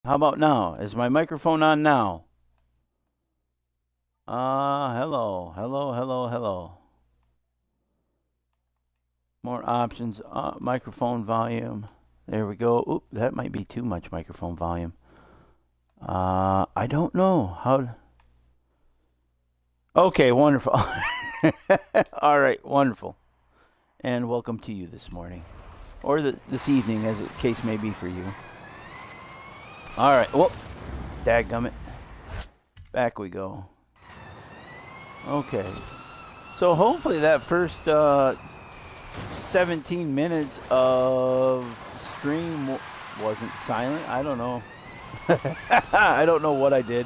How about now? Is my microphone on now? Hello, hello, hello, hello. More options. Microphone volume. There we go. Oop, that might be too much microphone volume. I don't know how. Okay, wonderful. All right, wonderful. And welcome to you this morning, or this evening, as the case may be for you. All right. Whoop. Dadgummit. Back we go. Okay. So hopefully that first 17 minutes of stream wasn't silent. I don't know. I don't know what I did.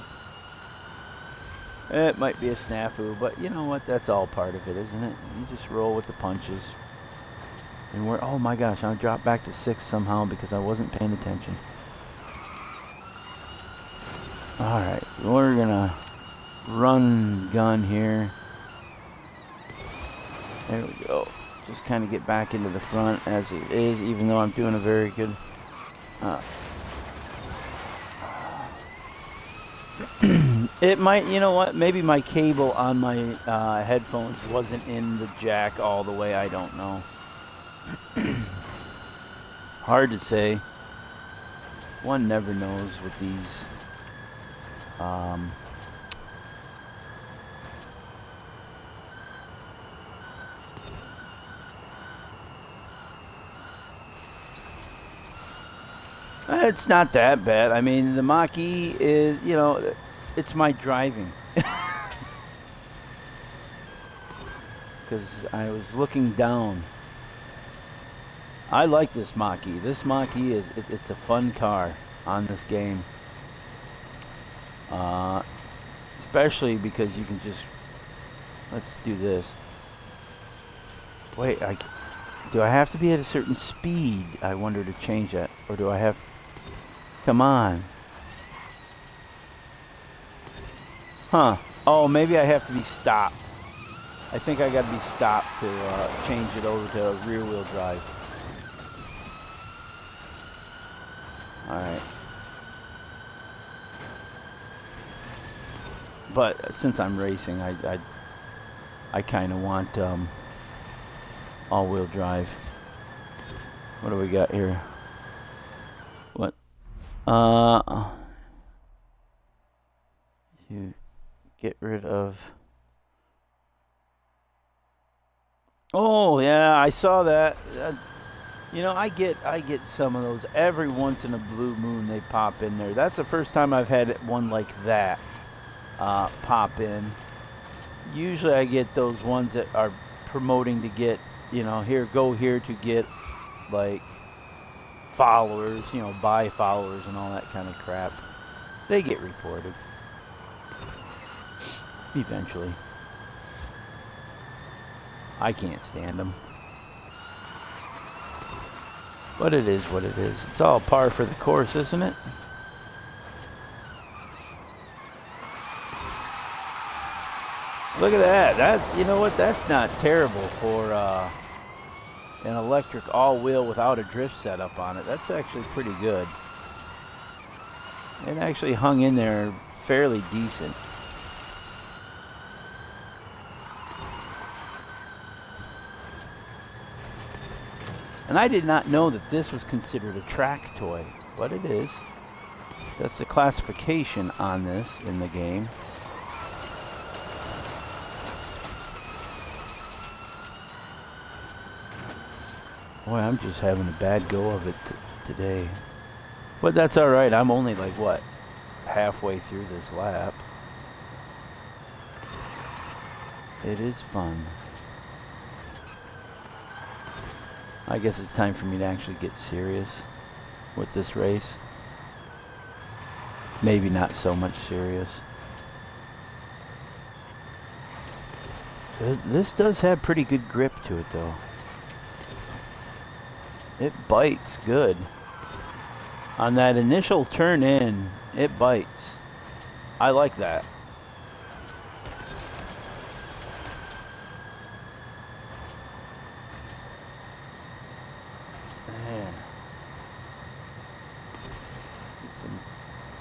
It might be a snafu, but you know what? That's all part of it, isn't it? You just roll with the punches. And we're, oh my gosh, I dropped back to 6 somehow because I wasn't paying attention. Alright, we're gonna run gun here. There we go. Just kind of get back into the front as it is, even though I'm doing a very good... It might, you know what, maybe my cable on my headphones wasn't in the jack all the way, I don't know. Hard to say. One never knows with these. It's not that bad. I mean, the Mach-E is, you know, it's my driving. Because I was looking down. I like this Mach-E. This Mach-E it's a fun car on this game. Especially because you can just, let's do this. Wait, do I have to be at a certain speed? I wonder to change that, or do I have? Come on. Huh. Oh, maybe I have to be stopped. I think I got to be stopped to change it over to rear wheel drive. Alright. But since I'm racing, I kind of want all-wheel drive. What do we got here? What? You get rid of... Oh, yeah, I saw that. You know, I get some of those every once in a blue moon. They pop in there. That's the first time I've had one like that pop in. Usually, I get those ones that are promoting to get, you know, go here to get like followers, you know, buy followers and all that kind of crap. They get reported eventually. I can't stand them. But it is what it is. It's all par for the course, isn't it? Look at that. You know what? That's not terrible for an electric all-wheel without a drift setup on it. That's actually pretty good. It actually hung in there fairly decent. And I did not know that this was considered a track toy, but it is. That's the classification on this in the game. Boy, I'm just having a bad go of it today. But that's alright, I'm only like, what, halfway through this lap. It is fun. I guess it's time for me to actually get serious with this race. Maybe not so much serious. This does have pretty good grip to it, though. It bites good. On that initial turn in, it bites. I like that.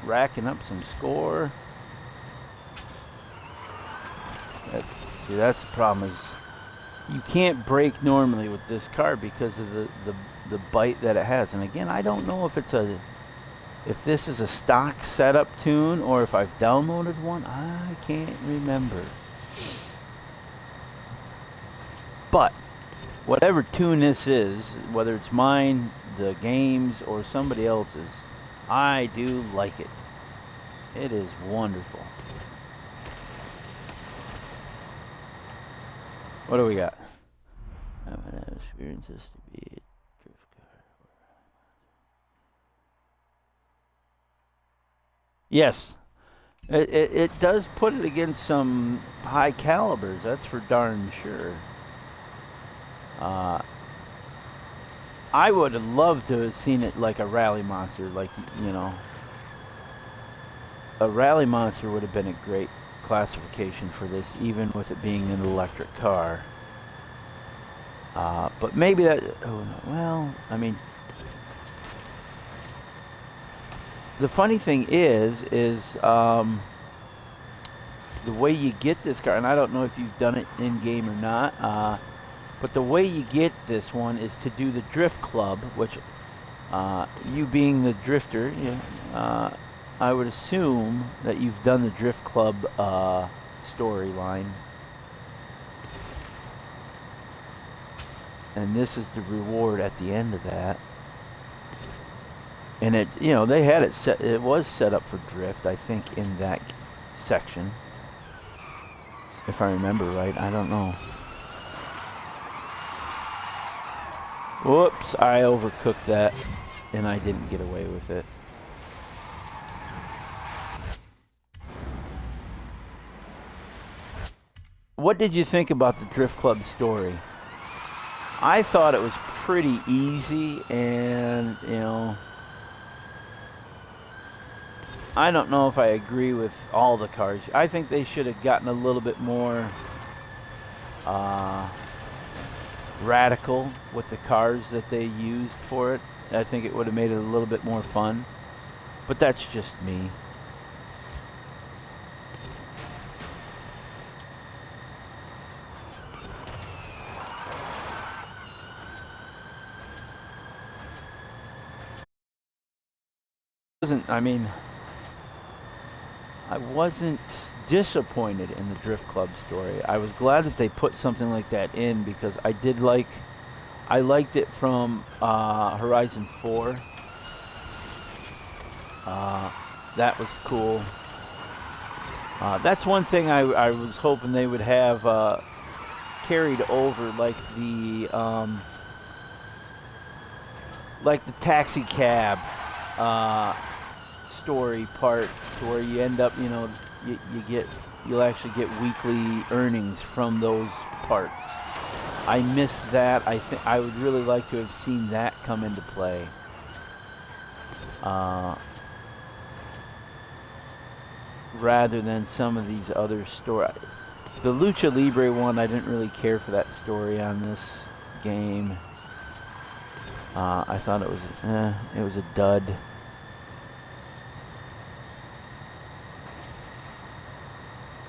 racking up some score. See, that's the problem, is you can't brake normally with this car because of the bite that it has. And again, I don't know if this is a stock setup tune or if I've downloaded one. I can't remember. But whatever tune this is, whether it's mine, the game's, or somebody else's, I do like it. It is wonderful. What do we got? I would have experienced this to be a drift car. Yes. It does put it against some high calibers, that's for darn sure. I would have loved to have seen it like a Rally Monster, like, you know. A Rally Monster would have been a great classification for this, even with it being an electric car. But maybe that, oh, well, I mean, the funny thing is the way you get this car, and I don't know if you've done it in game or not, but the way you get this one is to do the Drift Club, which, you being the drifter, I would assume that you've done the Drift Club storyline. And this is the reward at the end of that. And it, you know, they had it set, it was set up for drift, I think, in that section. If I remember right, I don't know. Whoops, I overcooked that and I didn't get away with it. What did you think about the Drift Club story? I thought it was pretty easy, and, you know, I don't know if I agree with all the cars. I think they should have gotten a little bit more radical with the cars that they used for it. I think it would have made it a little bit more fun, but that's just me. I mean, I wasn't disappointed in the Drift Club story. I was glad that they put something like that in, because I liked it from Horizon 4. That was cool. That's one thing I was hoping they would have carried over, like the taxi cab story part, to where you end up, you know, you'll actually get weekly earnings from those parts. I missed that. I think I would really like to have seen that come into play. Rather than some of these other stories. The Lucha Libre one, I didn't really care for that story on this game. I thought it was a dud.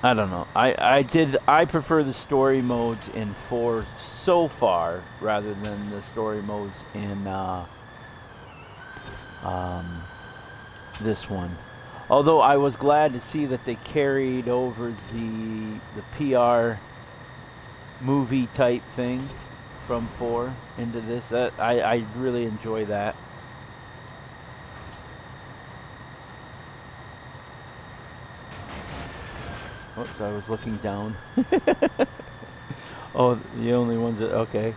I don't know. I prefer the story modes in 4 so far, rather than the story modes in this one. Although I was glad to see that they carried over the PR movie type thing from 4 into this. I really enjoy that. Oops, I was looking down. Oh, the only ones that, okay.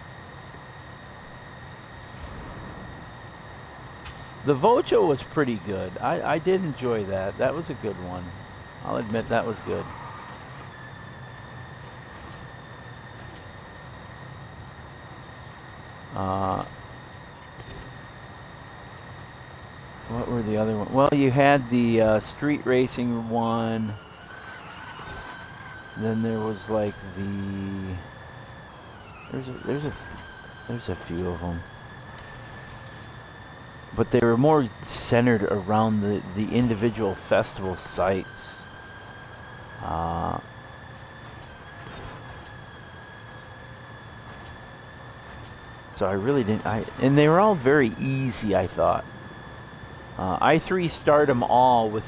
The Vocho was pretty good. I did enjoy that. That was a good one. I'll admit that was good. What were the other ones? Well, you had the street racing one. Then there was like there's a few of them. but they were more centered around the individual festival sites. So I really didn't. And they were all very easy, I thought. I 3-starred them all with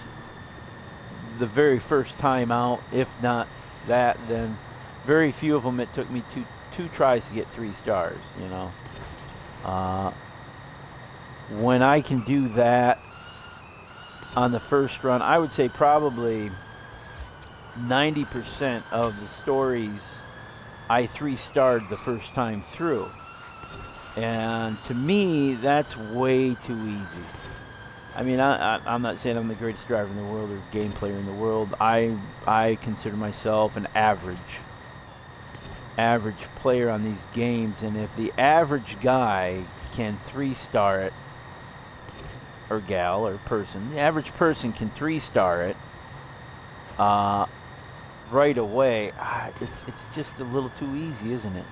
the very first time out. If not that, then very few of them it took me two tries to get 3 stars. You know, when I can do that on the first run, I would say probably 90% of the stories I 3-starred the first time through. And to me, that's way too easy. I mean, I'm not saying I'm the greatest driver in the world or game player in the world. I consider myself an average player on these games. And if the average guy can 3-star it, or gal or person, the average person can 3-star it right away, it's just a little too easy, isn't it?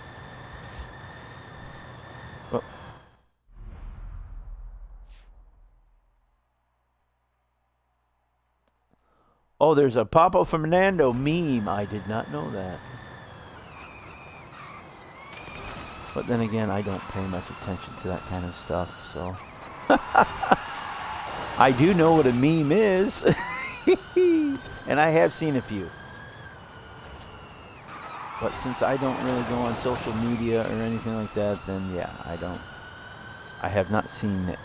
Oh, there's a Papa Fernando meme. I did not know that. But then again, I don't pay much attention to that kind of stuff, so. I do know what a meme is. And I have seen a few. But since I don't really go on social media or anything like that, then yeah, I have not seen it.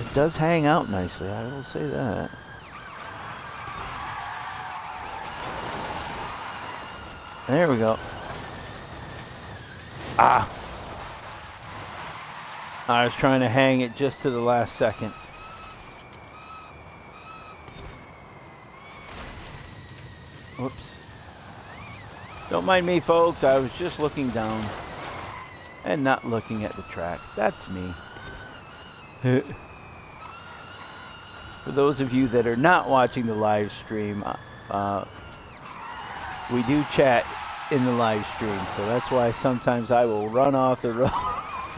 It does hang out nicely, I will say that. There we go. Ah! I was trying to hang it just to the last second. Whoops. Don't mind me, folks. I was just looking down and not looking at the track. That's me. For those of you that are not watching the live stream, we do chat in the live stream, so that's why sometimes I will run off the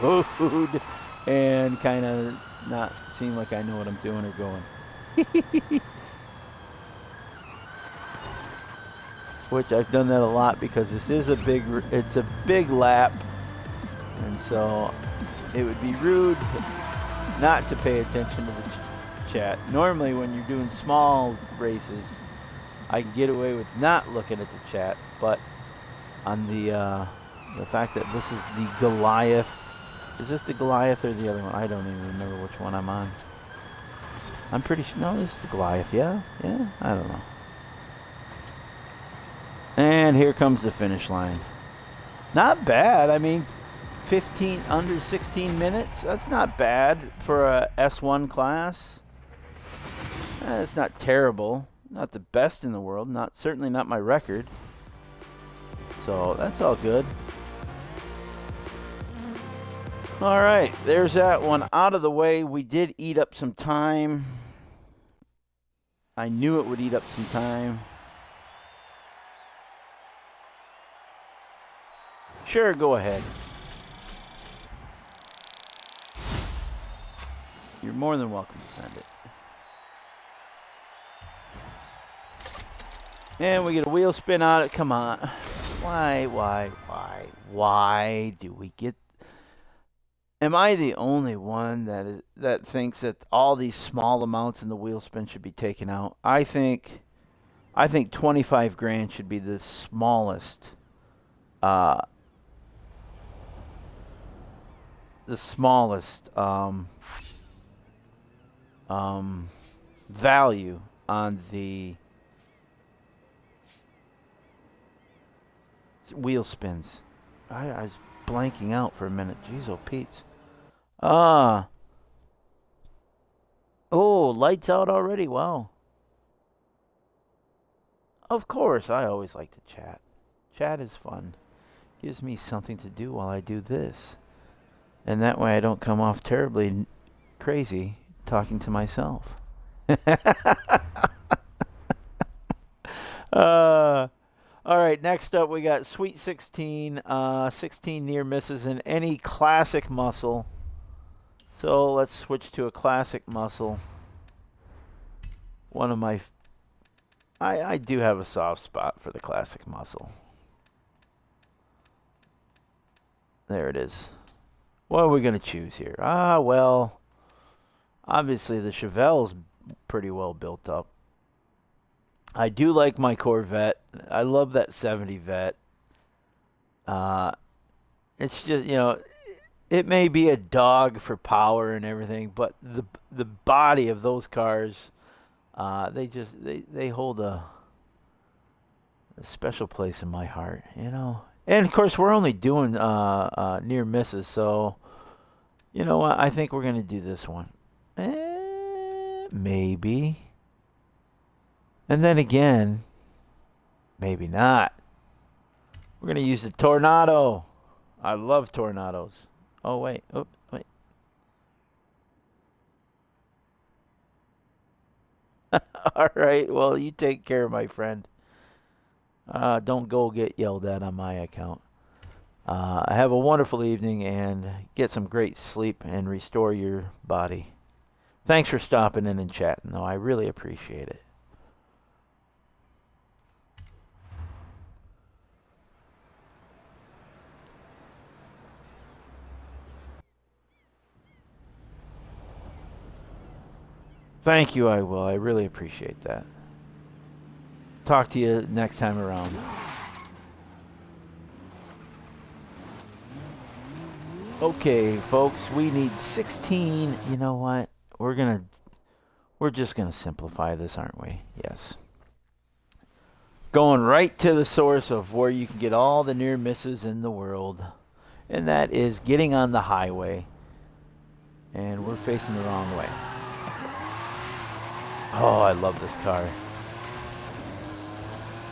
road and kind of not seem like I know what I'm doing or going. Which I've done that a lot because this is it's a big lap, and so it would be rude not to pay attention to the chat. Normally when you're doing small races, I can get away with not looking at the chat, but on the fact that this is the Goliath, is this the Goliath or the other one? I don't even remember which one I'm on. I'm pretty sure, no, this is the Goliath, yeah, I don't know. And here comes the finish line. Not bad. I mean, under 16 minutes. That's not bad for a S1 class. It's not terrible. Not the best in the world. Certainly not my record. So that's all good. All right, there's that one out of the way. We did eat up some time. I knew it would eat up some time. Sure, go ahead. You're more than welcome to send it. And we get a wheel spin on it. Come on. Why do we get... Am I the only one that thinks that all these small amounts in the wheel spin should be taken out? I think 25 grand should be the smallest value on the wheel spins. I was blanking out for a minute. Jeez, oh Pete's. Oh, lights out already. Wow. Of course, I always like to chat. Chat is fun. Gives me something to do while I do this. And that way I don't come off terribly crazy talking to myself. All right, next up we got Sweet 16, 16 near misses in any classic muscle. So let's switch to a classic muscle. One of my, I do have a soft spot for the classic muscle. There it is. What are we going to choose here? Well, obviously the Chevelle's pretty well built up. I do like my Corvette. I love that 70 Vet. It's just, it may be a dog for power and everything, but the body of those cars, they hold a special place in my heart, And of course, we're only doing near misses, so you know what? I think we're gonna do this one. Maybe. And then again, maybe not. We're going to use the Tornado. I love Tornadoes. Oh, wait. Oh, wait. All right. Well, you take care, my friend. Don't go get yelled at on my account. Have a wonderful evening and get some great sleep and restore your body. Thanks for stopping in and chatting, though. I really appreciate it. Thank you, I will. I really appreciate that. Talk to you next time around. Okay, folks, we need 16. You know what? We're just gonna simplify this, aren't we? Yes. Going right to the source of where you can get all the near misses in the world, and that is getting on the highway. And we're facing the wrong way. Oh, I love this car.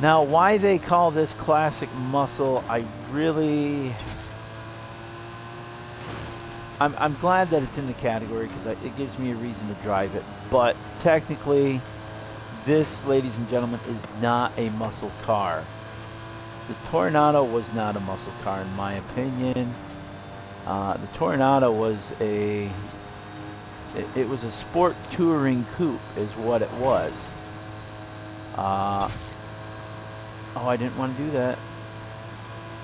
Now, why they call this classic muscle, I'm glad that it's in the category because it gives me a reason to drive it. But technically, this, ladies and gentlemen, is not a muscle car. The Tornado was not a muscle car, in my opinion. The Tornado was it was a sport touring coupe is what it was. Oh, I didn't want to do that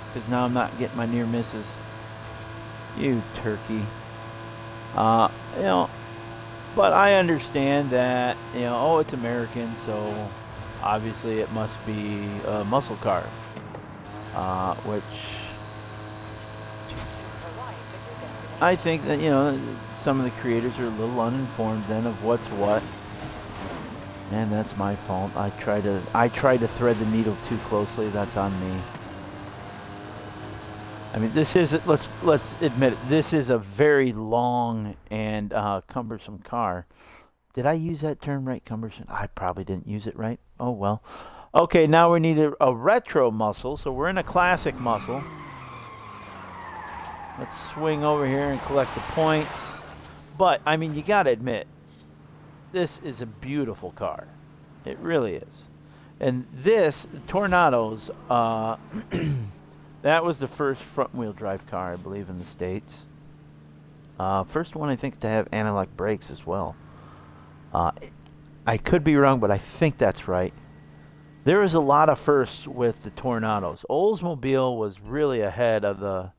because now I'm not getting my near misses. You turkey. But I understand that, oh, it's American, so obviously it must be a muscle car, which I think that, some of the creators are a little uninformed then of what's what. And that's my fault. I try to thread the needle too closely. That's on me. I mean, this is, let's admit it, this is a very long and cumbersome car. Did I use that term right, cumbersome? I probably didn't use it right. Oh, well. Okay, now we need a retro muscle, so we're in a classic muscle. Let's swing over here and collect the points. But, I mean, you got to admit, this is a beautiful car. It really is. And this, Tornadoes, that was the first front-wheel drive car, I believe, in the States. First one, I think, to have analog brakes as well. I could be wrong, but I think that's right. There was a lot of firsts with the Tornadoes. Oldsmobile was really ahead of the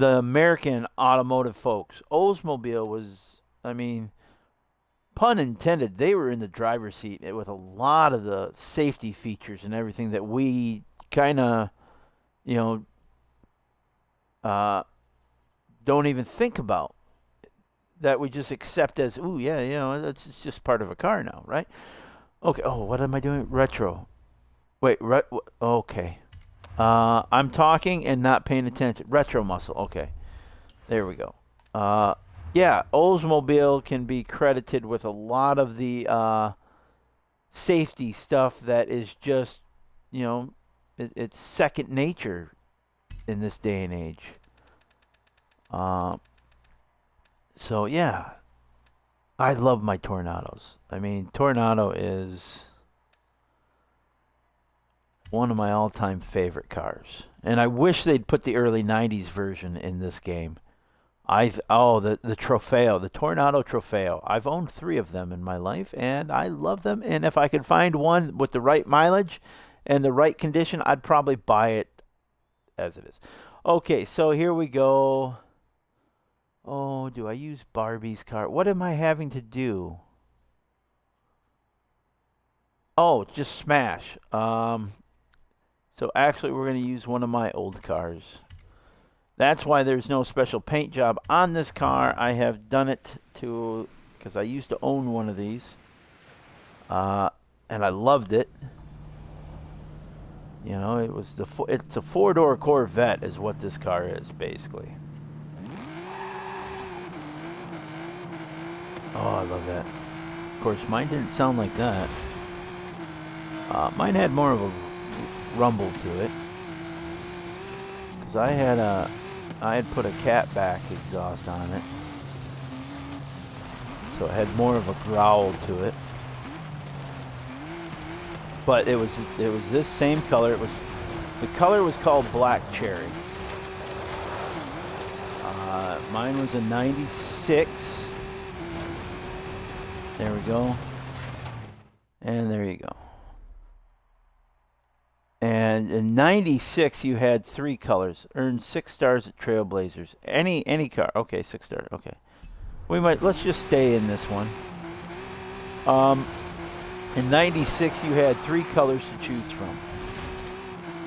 American automotive folks. Oldsmobile was, I mean, pun intended, they were in the driver's seat with a lot of the safety features and everything that we kind of, don't even think about. That we just accept as, ooh, yeah, it's just part of a car now, right? Okay, oh, what am I doing? Retro. Wait, okay. I'm talking and not paying attention. Retro muscle, okay. There we go. Yeah, Oldsmobile can be credited with a lot of the safety stuff that is just, it's second nature in this day and age. So, yeah. I love my Tornados. I mean, Tornado is one of my all-time favorite cars. And I wish they'd put the early 90s version in this game. The Trofeo, the Tornado Trofeo. I've owned 3 of them in my life, and I love them. And if I could find one with the right mileage and the right condition, I'd probably buy it as it is. Okay, so here we go. Oh, do I use Barbie's car? What am I having to do? Oh, just smash. So actually, we're going to use one of my old cars. That's why there's no special paint job on this car. I have done it because I used to own one of these. And I loved it. You know, it's a 4-door Corvette is what this car is, basically. Oh, I love that. Of course, mine didn't sound like that. Mine had more of a rumble to it. Because I had put a catback exhaust on it. So it had more of a growl to it. But it was this same color. The color was called Black Cherry. Mine was a 96. There we go. And there you go. And in 96, you had 3 colors. Earned 6 stars at Trailblazers. Any car. Okay, 6 stars. Okay. Let's just stay in this one. In 96, you had 3 colors to choose from.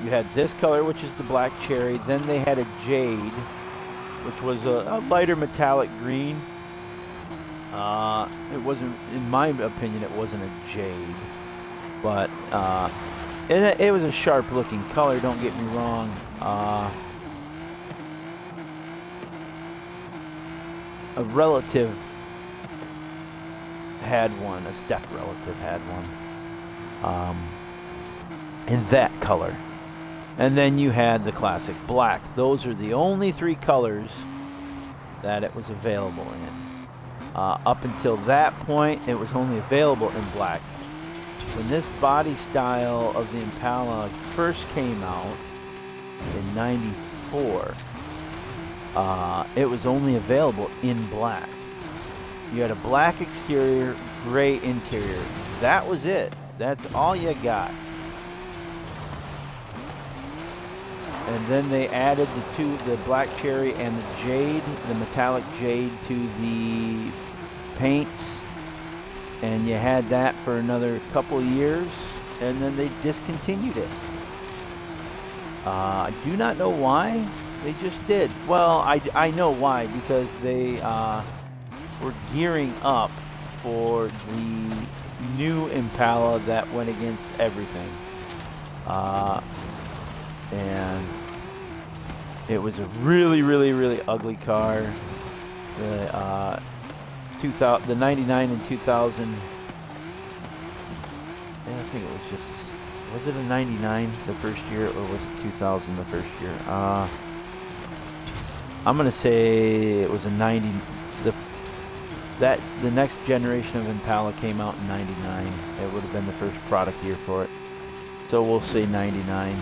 You had this color, which is the Black Cherry. Then they had a Jade, which was a lighter metallic green. It wasn't, in my opinion, it wasn't a Jade. But it was a sharp-looking color, don't get me wrong. A relative had one, a step relative had one, in that color. And then you had the classic black. Those are the only 3 colors that it was available in. Up until that point, it was only available in black. When this body style of the Impala first came out in '94, it was only available in black. You had a black exterior, gray interior. That was it. That's all you got. And then they added the Black Cherry and the Jade, the metallic Jade, to the paints. And you had that for another couple years, and then they discontinued it. I do not know why. They just did. Well, I know why, because they were gearing up for the new Impala that went against everything. And it was a really, really, really ugly car. The 99 and 2000. I think it was was it a 99 the first year, or was it 2000 the first year? I'm gonna say it was a 90. The next generation of Impala came out in 99. It would have been the first product year for it. So we'll say 99.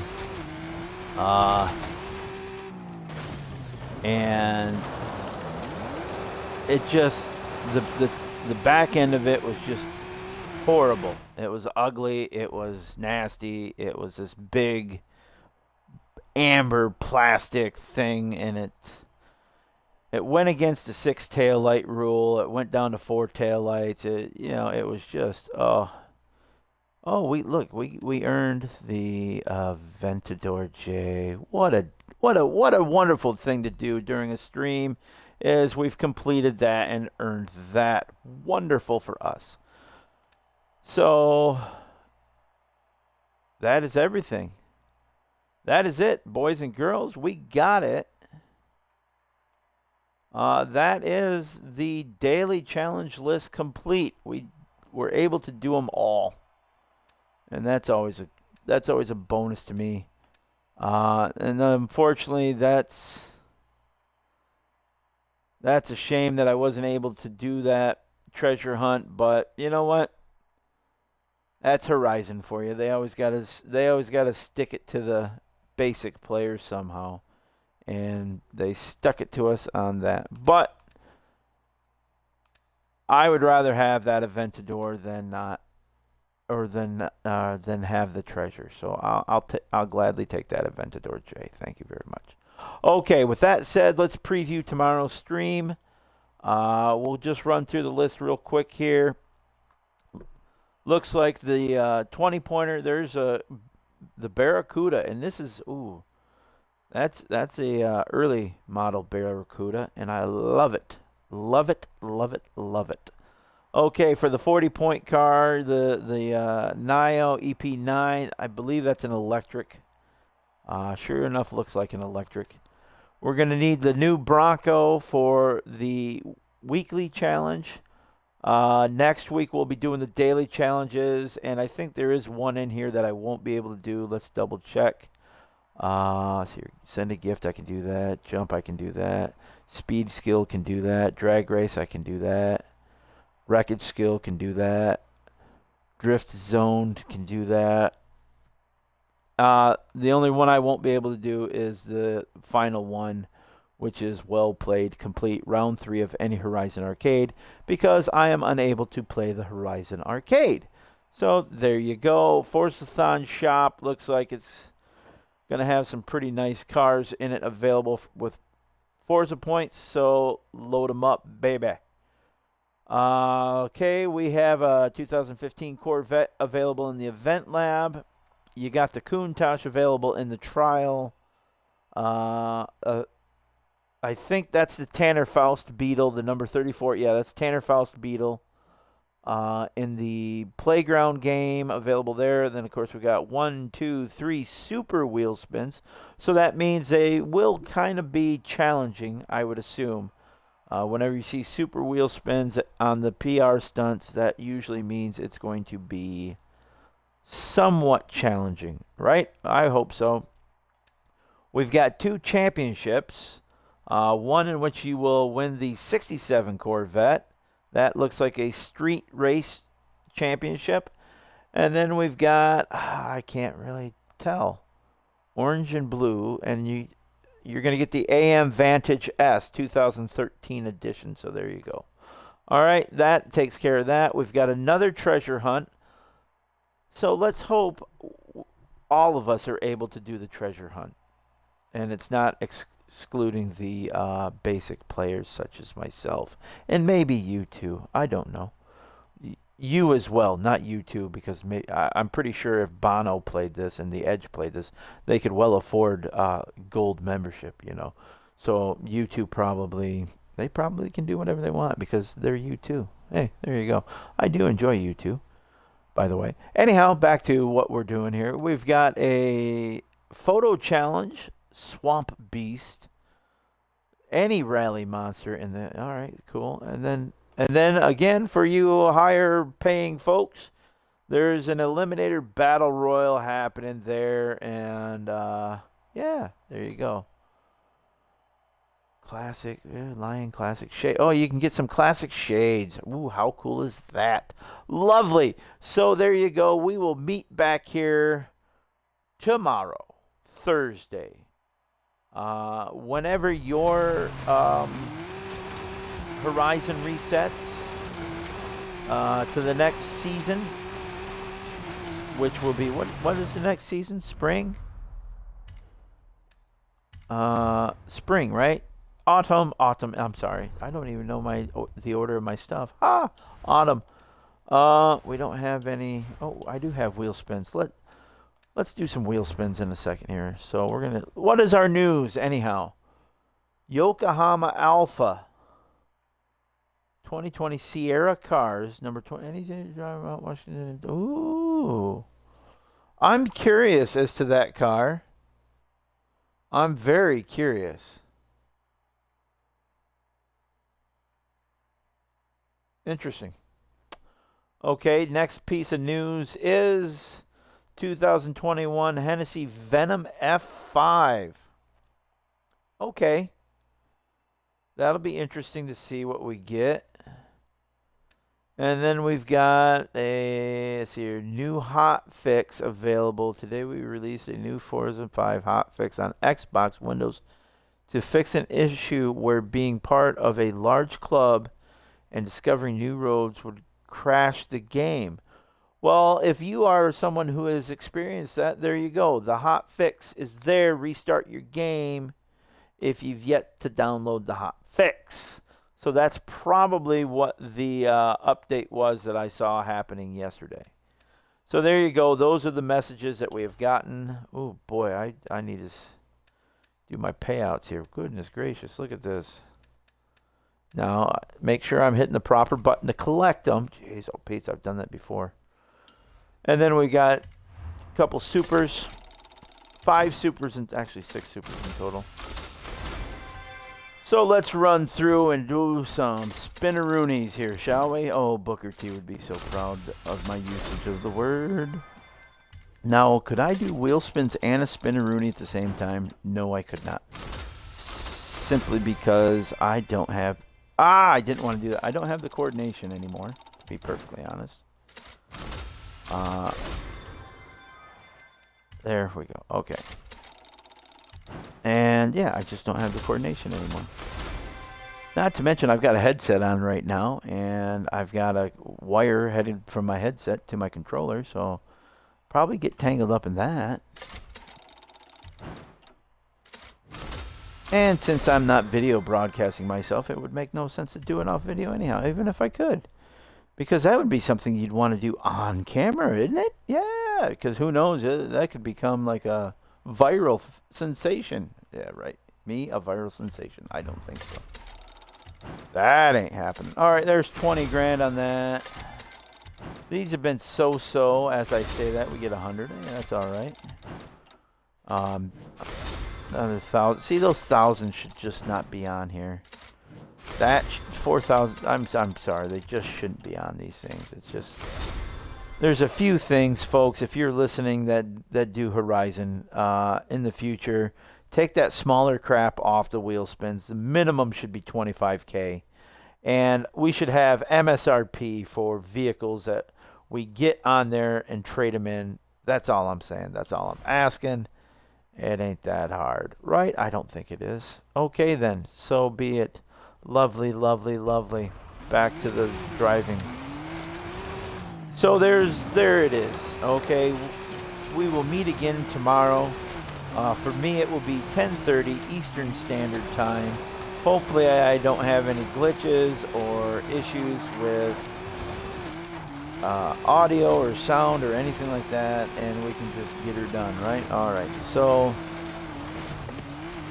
And it just, the back end of it was just horrible. It was ugly. It was nasty. It was this big amber plastic thing, and it went against the 6 tail light rule. It went down to 4 tail lights. It was just we earned the Aventador J. What a wonderful thing to do during a stream. Is we've completed that and earned that. Wonderful for us. So that is everything. That is it, boys and girls. We got it. That is the daily challenge list complete. We were able to do them all, and that's always a bonus to me. And unfortunately, that's a shame that I wasn't able to do that treasure hunt, but you know what? That's Horizon for you. They always got to stick it to the basic players somehow, and they stuck it to us on that. But I would rather have that Aventador than not, or than have the treasure. So I'll gladly take that Aventador, Jay. Thank you very much. Okay, with that said, let's preview tomorrow's stream. We'll just run through the list real quick here. Looks like the 20-pointer. There's the Barracuda, and this is that's a early model Barracuda, and I love it, love it, love it, love it. Okay, for the 40-point car, the Nio EP9, I believe that's an electric. Sure enough, looks like an electric. We're going to need the new Bronco for the weekly challenge. Next week, we'll be doing the daily challenges, and I think there is one in here that I won't be able to do. Let's double check. So here, send a gift, I can do that. Jump, I can do that. Speed skill can do that. Drag race, I can do that. Wreckage skill can do that. Drift zone can do that. The only one I won't be able to do is the final one, which is well played, complete round 3 of any Horizon Arcade, because I am unable to play the Horizon Arcade. So there you go. Forzathon shop looks like it's going to have some pretty nice cars in it available with Forza points, so load them up, baby. Okay, we have a 2015 Corvette available in the Event Lab. You got the Countach available in the trial. I think that's the Tanner Faust Beetle, the number 34. Yeah, that's Tanner Faust Beetle. In the Playground game available there. Then, of course, we got 1, 2, 3 super wheel spins. So that means they will kind of be challenging, I would assume. Whenever you see super wheel spins on the PR stunts, that usually means it's going to be somewhat challenging, right? I hope so. We've got 2 championships. One in which you will win the 67 Corvette. That looks like a street race championship. And then we've got, I can't really tell, orange and blue. And you're going to get the AM Vantage S 2013 edition. So there you go. All right, that takes care of that. We've got another treasure hunt. So let's hope all of us are able to do the treasure hunt. And it's not excluding the basic players such as myself. And maybe you too. I don't know. You as well, not you two, because I'm pretty sure if Bono played this and the Edge played this, they could well afford gold membership, you know. So you two they probably can do whatever they want because they're you two. Hey, there you go. I do enjoy you two, by the way. Anyhow, back to what we're doing here. We've got a photo challenge, Swamp Beast, any rally monster in there. All right, cool. And then again, for you higher paying folks, there's an Eliminator Battle Royal happening there. And yeah, there you go. Classic, Lion Classic Shade. Oh, you can get some classic shades. Ooh, how cool is that? Lovely. So there you go. We will meet back here tomorrow, Thursday. Whenever your Horizon resets to the next season, which will be what is the next season? Spring? Spring, right? Autumn. I'm sorry, I don't even know the order of my stuff. Autumn. We don't have any. Oh, I do have wheel spins. Let's do some wheel spins in a second here. So we're gonna. What is our news anyhow? Yokohama Alpha 2020 Sierra cars number 20. Any drive out Washington. Ooh, I'm curious as to that car. I'm very curious. Interesting. Okay, next piece of news is 2021 Hennessy Venom F5. Okay. That'll be interesting to see what we get. And then we've got a, let's see here, new hot fix available. Today we released a new Forza 5 hot fix on Xbox Windows to fix an issue where being part of a large club and discovering new roads would crash the game. Well, if you are someone who has experienced that, there you go. The hot fix is there. Restart your game if you've yet to download the hot fix. So that's probably what the update was that I saw happening yesterday. So there you go. Those are the messages that we have gotten. Oh, boy, I need to do my payouts here. Goodness gracious, look at this. Now, make sure I'm hitting the proper button to collect them. Jeez, oh, Pete, I've done that before. And then we got a couple supers. 5 supers, and actually 6 supers in total. So let's run through and do some spinneroonies here, shall we? Oh, Booker T would be so proud of my usage of the word. Now, could I do wheel spins and a spinneroonie at the same time? No, I could not. Simply because I don't have... I didn't want to do that. I don't have the coordination anymore, to be perfectly honest. There we go. Okay. And yeah, I just don't have the coordination anymore. Not to mention I've got a headset on right now, and I've got a wire headed from my headset to my controller, so probably get tangled up in that. And since I'm not video broadcasting myself, it would make no sense to do it off video anyhow, even if I could. Because that would be something you'd want to do on camera, isn't it? Yeah, because who knows, that could become like a viral sensation. Yeah, right. Me, a viral sensation. I don't think so. That ain't happening. All right, there's 20 grand on that. These have been so-so. As I say that, we get 100. Yeah, that's all right. Another 1,000. See, those 1,000 should just not be on here. That 4,000. I'm sorry. They just shouldn't be on these things. It's just... There's a few things, folks, if you're listening that do Horizon in the future, take that smaller crap off the wheel spins. The minimum should be 25K. And we should have MSRP for vehicles that we get on there and trade them in. That's all I'm saying. That's all I'm asking. It ain't that hard, right? I don't think it is. Okay, then. So be it. Lovely, lovely, lovely. Back to the driving. So there it is. Okay, we will meet again tomorrow. For me, it will be 10:30 Eastern Standard Time. Hopefully, I don't have any glitches or issues with audio or sound or anything like that, and we can just get her done, right? All right. So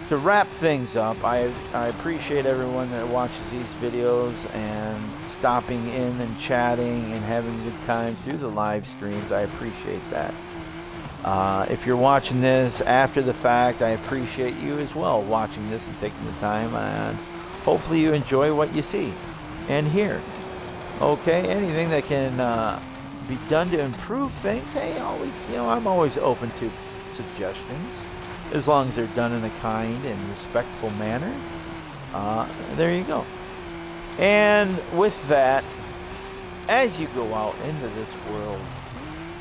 to wrap things up, I appreciate everyone that watches these videos and stopping in and chatting and having a good time through the live streams. I appreciate that. If you're watching this after the fact, I appreciate you as well watching this and taking the time, and hopefully you enjoy what you see and hear. Okay, anything that can be done to improve things, hey, always, I'm always open to suggestions, as long as they're done in a kind and respectful manner. There you go. And with that, as you go out into this world,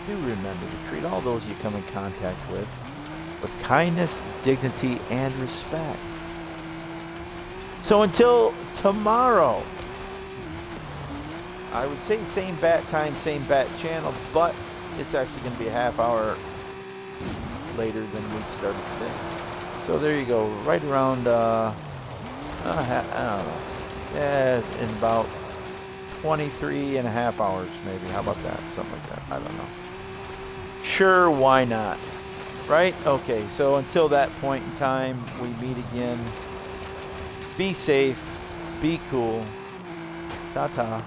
do remember to treat all those you come in contact with kindness, dignity, and respect. So until tomorrow, I would say same bat time, same bat channel, but it's actually going to be a half hour later than we started today. So there you go, right around, I don't know, yeah, in about 23 and a half hours maybe. How about that? Something like that. I don't know. Sure, why not? Right? Okay, so until that point in time, we meet again. Be safe. Be cool. Ta-ta.